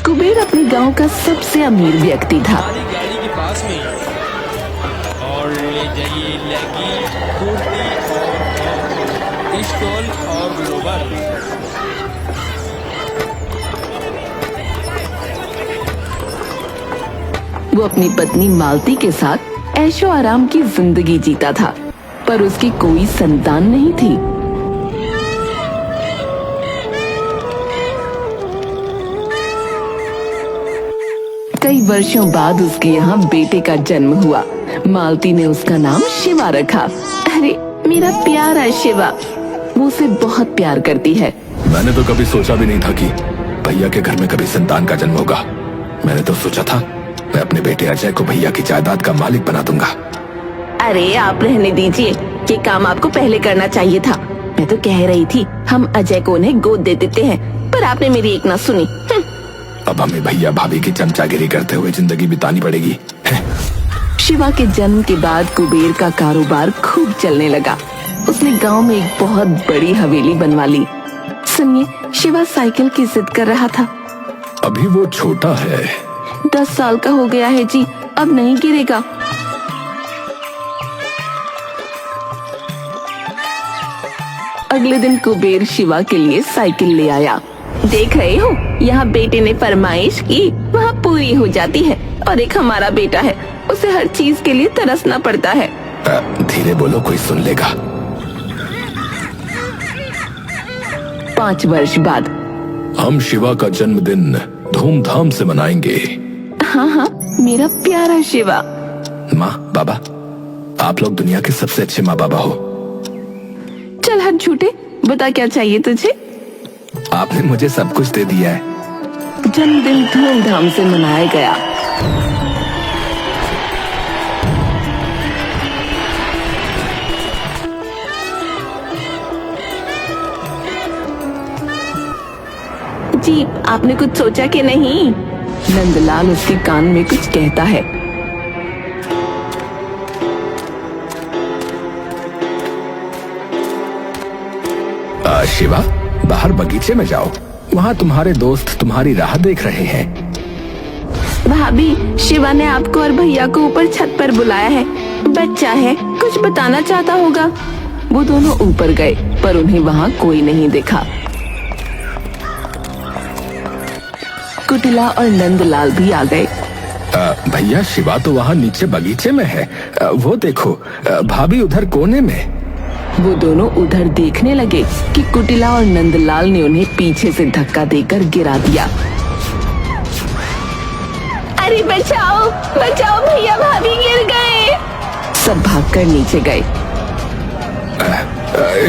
कुबेर अपने गांव का सबसे अमीर व्यक्ति था। गाड़ी के पास में और ले जाइए लगी कुर्ती और पिस्तौल और लोबर। वो अपनी पत्नी मालती के साथ ऐशो आराम की जिंदगी जीता था, पर उसकी कोई संतान नहीं थी। कई वर्षों बाद उसके यहाँ बेटे का जन्म हुआ। मालती ने उसका नाम शिवा रखा। अरे मेरा प्यारा शिवा, वो उसे बहुत प्यार करती है। मैंने तो कभी सोचा भी नहीं था कि भैया के घर में कभी संतान का जन्म होगा। मैंने तो सोचा था मैं अपने बेटे अजय को भैया की जायदाद का मालिक बना दूंगा। अरे आप रहने दीजिए, ये काम आपको पहले करना चाहिए था। मैं तो कह रही थी हम अजय को उन्हें गोद दे देते हैं, पर आपने मेरी एक ना सुनी। अब हमें भैया भाभी की चमचागिरी करते हुए जिंदगी बितानी पड़ेगी। शिवा के जन्म के बाद कुबेर का कारोबार खूब चलने लगा। उसने गांव में एक बहुत बड़ी हवेली बनवा ली। सुनिए, शिवा साइकिल की जिद कर रहा था। अभी वो छोटा है। 10 साल का हो गया है जी, अब नहीं गिरेगा। अगले दिन कुबेर शिवा के लिए साइकिल ले आया। देख रहे हो, यहाँ बेटे ने फरमाइश की वहाँ पूरी हो जाती है, और एक हमारा बेटा है, उसे हर चीज के लिए तरसना पड़ता है। धीरे बोलो, कोई सुन लेगा। 5 वर्ष बाद हम शिवा का जन्मदिन धूमधाम से मनाएंगे। हाँ हाँ, मेरा प्यारा शिवा। माँ बाबा, आप लोग दुनिया के सबसे अच्छे माँ बाबा हो। चल हट झूठे, बता क्या चाहिए तुझे। आपने मुझे सब कुछ दे दिया है। जन्मदिन धूमधाम से मनाया गया। जी, आपने कुछ सोचा कि नहीं? नंदलाल उसके कान में कुछ कहता है। शिवा, बाहर बगीचे में जाओ, वहाँ तुम्हारे दोस्त तुम्हारी राह देख रहे हैं। भाभी, शिवा ने आपको और भैया को ऊपर छत पर बुलाया है। बच्चा है, कुछ बताना चाहता होगा। वो दोनों ऊपर गए, पर उन्हें वहाँ कोई नहीं दिखा। कुटिला और नंदलाल भी आ गए। भैया, शिवा तो वहाँ नीचे बगीचे में है। वो देखो, भाभी उधर कोने में। वो दोनों उधर देखने लगे कि कुटिला और नंदलाल ने उन्हें पीछे से धक्का देकर गिरा दिया। अरे बचाओ बचाओ, भैया भाभी गिर गए। सब भागकर नीचे गए।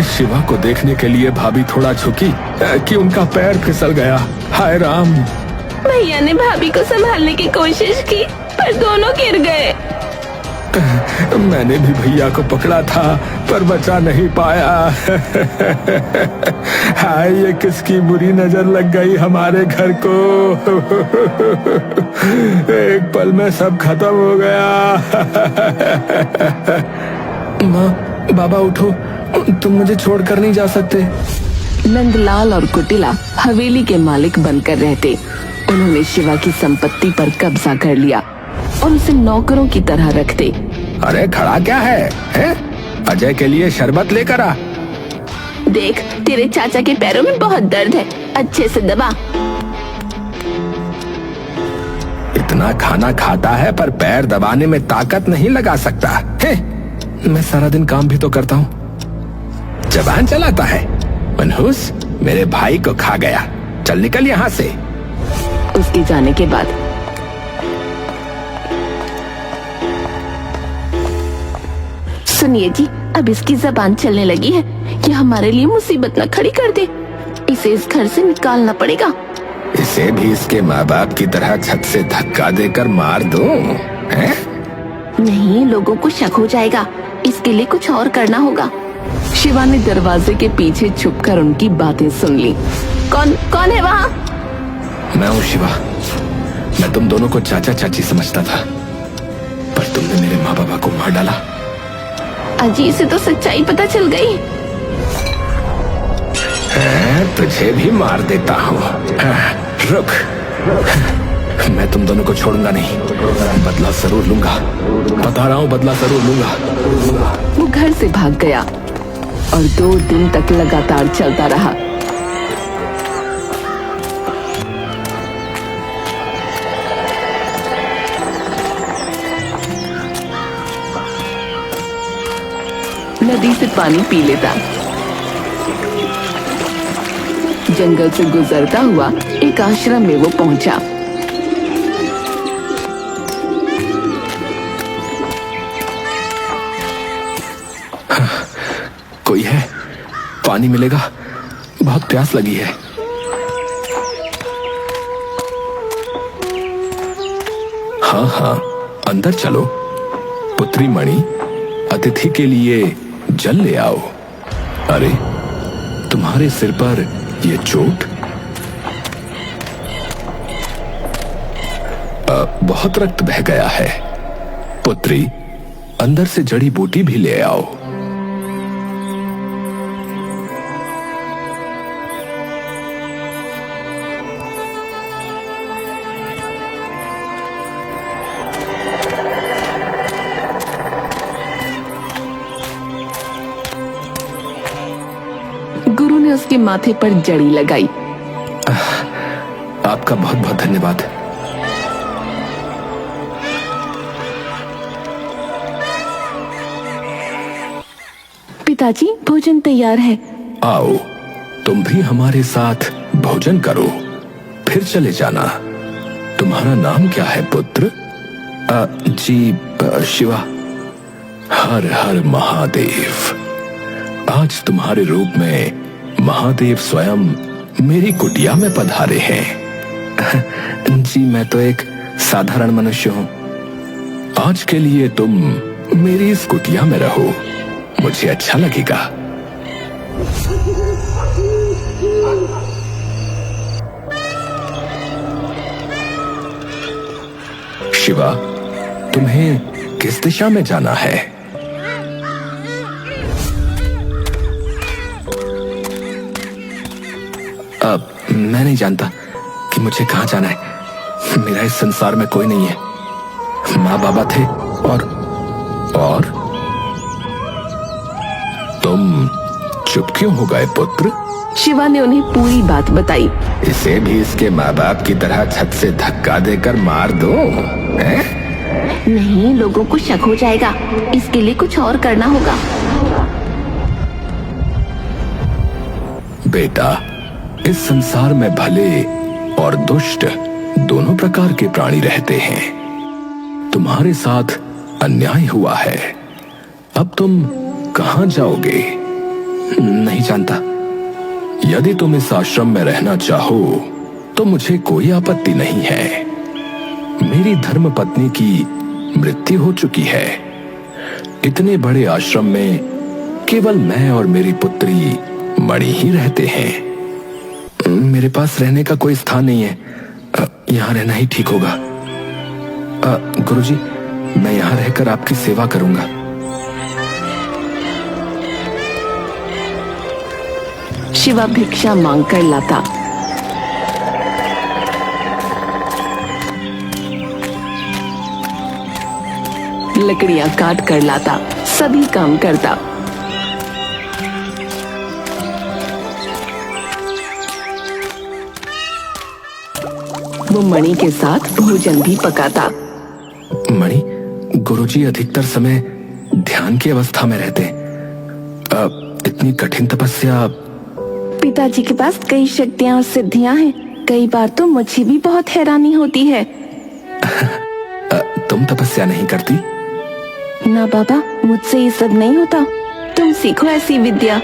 शिवा को देखने के लिए भाभी थोड़ा झुकी कि उनका पैर फिसल गया। हाय राम। भैया ने भाभी को संभालने की कोशिश की, पर दोनों गिर गए। मैंने भी भैया को पकड़ा था, पर बचा नहीं पाया। हाय, ये किसकी बुरी नजर लग गई हमारे घर को। एक पल में सब खत्म हो गया। माँ बाबा उठो, तुम मुझे छोड़कर नहीं जा सकते। नंदलाल और कुटिला हवेली के मालिक बनकर रहते। उन्होंने शिवा की संपत्ति पर कब्जा कर लिया और उसे नौकरों की तरह रखते। अरे खड़ा क्या है? अजय के लिए शरबत लेकर आ। देख, तेरे चाचा के पैरों में बहुत दर्द है, अच्छे से दबा। इतना खाना खाता है पर पैर दबाने में ताकत नहीं लगा सकता है। मैं सारा दिन काम भी तो करता हूँ। जबान चलाता है। मनहूस, मेरे भाई को खा गया। चल निकल यहाँ से। उसके जाने के बाद सुनिए जी, अब इसकी जबान चलने लगी है कि हमारे लिए मुसीबत न खड़ी कर दे। इसे इस घर से निकालना पड़ेगा। इसे भी इसके माँ बाप की तरह छत से धक्का देकर मार दूं? हैं? नहीं, लोगों को शक हो जाएगा। इसके लिए कुछ और करना होगा। शिवा ने दरवाजे के पीछे छुपकर उनकी बातें सुन ली। कौन है वहाँ? मैं हूँ शिवा। मैं तुम दोनों को चाचा चाची समझता था, पर तुमने मेरे माँ बाबा को मार डाला। अजी से तो सच्चाई पता चल गई। तुझे भी मार देता हूँ। रुक, मैं तुम दोनों को छोड़ूंगा नहीं, बदला जरूर लूंगा, बता रहा हूं बदला जरूर लूंगा। वो घर से भाग गया और 2 दिन तक लगातार चलता रहा। नदी से पानी पी लेता। जंगल से गुजरता हुआ एक आश्रम में वो पहुंचा। कोई है? पानी मिलेगा? बहुत प्यास लगी है। हाँ हाँ, अंदर चलो। पुत्री मणि, अतिथि के लिए जल ले आओ। अरे, तुम्हारे सिर पर ये चोट? बहुत रक्त बह गया है। पुत्री, अंदर से जड़ी बूटी भी ले आओ। गुरु ने उसके माथे पर जड़ी लगाई। आपका बहुत बहुत धन्यवाद। पिताजी, भोजन तैयार है। आओ, तुम भी हमारे साथ भोजन करो, फिर चले जाना। तुम्हारा नाम क्या है पुत्र? जी शिवा। हर हर महादेव। आज तुम्हारे रूप में महादेव स्वयं मेरी कुटिया में पधारे हैं। जी, मैं तो एक साधारण मनुष्य हूँ। आज के लिए तुम मेरी इस कुटिया में रहो, मुझे अच्छा लगेगा। शिवा, तुम्हें किस दिशा में जाना है? अब मैं नहीं जानता कि मुझे कहाँ जाना है। मेरा इस संसार में कोई नहीं है। माँ बाबा थे और तुम चुप क्यों हो गए पुत्र? शिवा ने उन्हें पूरी बात बताई। इसे भी इसके माँ बाप की तरह छत से धक्का देकर मार दो? नहीं, लोगों को शक हो जाएगा। इसके लिए कुछ और करना होगा। बेटा, इस संसार में भले और दुष्ट दोनों प्रकार के प्राणी रहते हैं। तुम्हारे साथ अन्याय हुआ है। अब तुम कहां जाओगे? नहीं जानता। यदि तुम इस आश्रम में रहना चाहो तो मुझे कोई आपत्ति नहीं है। मेरी धर्म पत्नी की मृत्यु हो चुकी है। इतने बड़े आश्रम में केवल मैं और मेरी पुत्री मणि ही रहते हैं। मेरे पास रहने का कोई स्थान नहीं है। यहाँ रहना ही ठीक होगा। गुरुजी, मैं यहाँ रहकर आपकी सेवा करूंगा। शिवा भिक्षा मांग कर लाता। लकड़ियां काट कर लाता, सभी काम करता। वो मणि के साथ भोजन भी पकाता। मणि, गुरुजी अधिकतर समय ध्यान की अवस्था में रहते। इतनी कठिन तपस्या। पिताजी के पास कई शक्तियां और सिद्धियां हैं। कई बार तो मुझे भी बहुत हैरानी होती है। तुम तपस्या नहीं करती? ना बाबा, मुझसे ये सब नहीं होता। तुम सीखो ऐसी विद्या।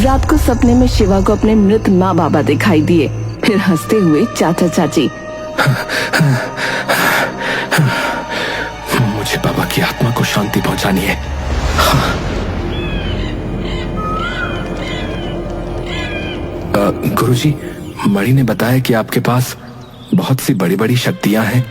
रात को सपने में शिवा को अपने मृत माँ बाबा दिखाई दिए। फिर हंसते हुए चाचा चाची। मुझे बाबा की आत्मा को शांति पहुंचानी है। गुरुजी, मणि ने बताया कि आपके पास बहुत सी बड़ी बड़ी शक्तियां हैं।